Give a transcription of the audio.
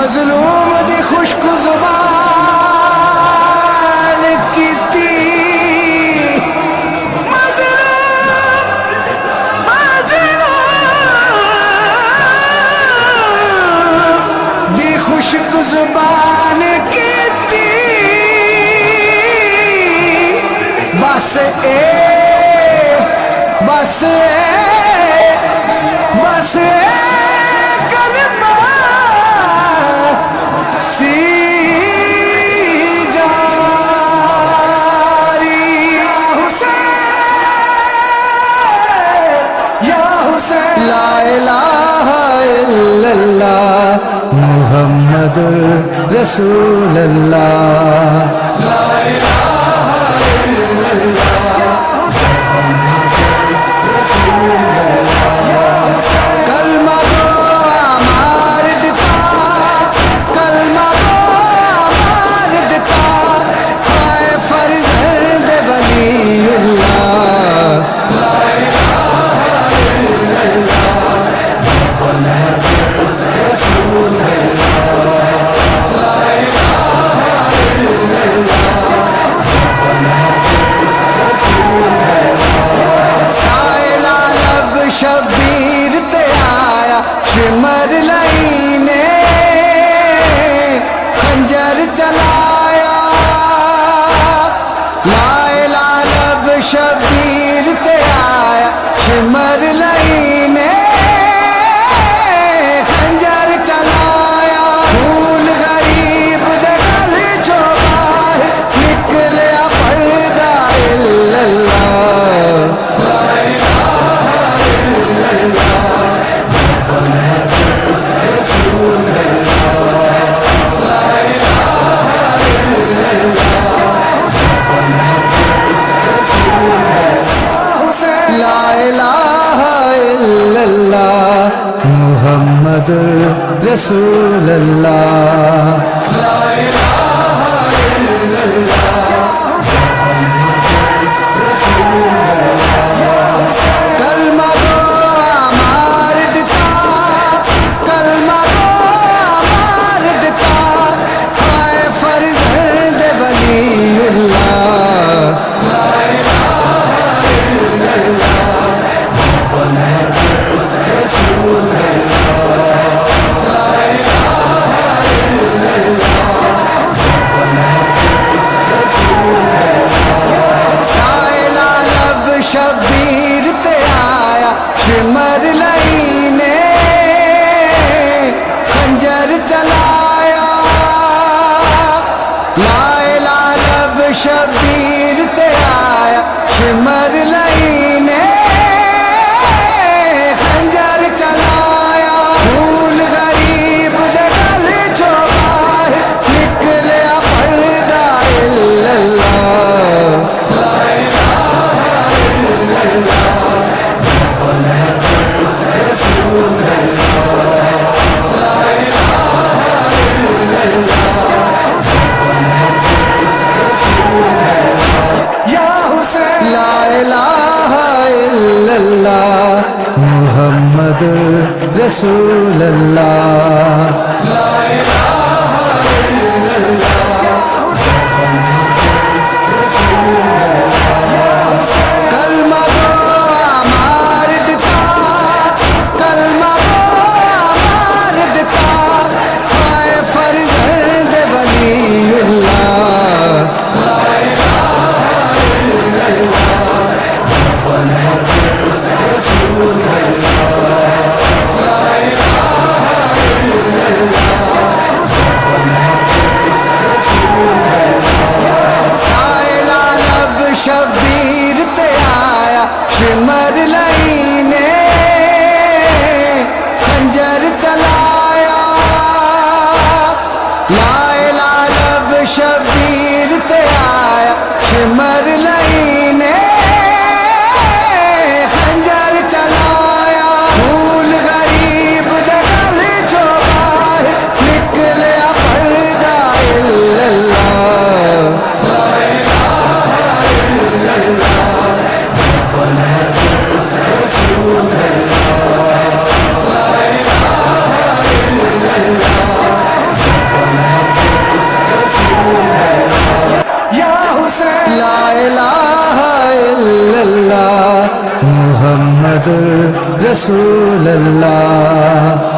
مظلوم دی خشک زبان کیتی دی خشک زبان کیتی بس بس بس کلمہ سی جاری یا حسین یا حسین لا الہ الا اللہ محمد رسول اللہ لا الہ الا اللہ کلمہ دو امار دتا کلمہ دو امار دتا ہائے فرزند ولی اللہ لا الہ الا اللہ محمد رسول اللہ لا الہ الا اللہ سائلہ لب شبیر تے آیا شمر لائینے خنجر چلایا لائلہ لب شبیر تے آیا شمر لائینے خنجر چلایا خون غریب دے گل چو باہر نکلیا پردہ الا اللہ لا الہ الا اللہ محمد رسول اللہ لا الہ الا اللہ کلمہ دو امار دتا کلمہ دو امار دتا ہائے فرزند ولی اللہ لا الہ الا اللہ محمد رسول اللہ لا الہ الا اللہ سائلہ لب شبیر تے آیا شمر لائینے خنجر چلایا لائلہ لب شبیر تے آیا شمر لائینے خنجر چلایا خون غریب دے گل چو باہر نکلیا پردہ الا اللہ لا الہ الا اللہ محمد رسول اللہ لا الہ الا اللہ یا حسین لا الہ الا اللہ محمد رسول اللہ لا الہ الا اللہ کلمہ دو امار دتا کلمہ دو امار دتا ہائے فرزند ولی اللہ لا الہ الا اللہ محمد رسول اللہ لا الہ الا اللہ سائلہ لب شبیر تے آیا شمر لائینے خنجر چلایا لائلہ لب شبیر تے آیا شمر لائینے خنجر چلایا خون غریب دے گل چو باہر نکلیا پردہ الا اللہ لا الہ الا اللہ محمد رسول اللہ لا الہ الا اللہ لا الہ الا اللہ محمد رسول اللہ.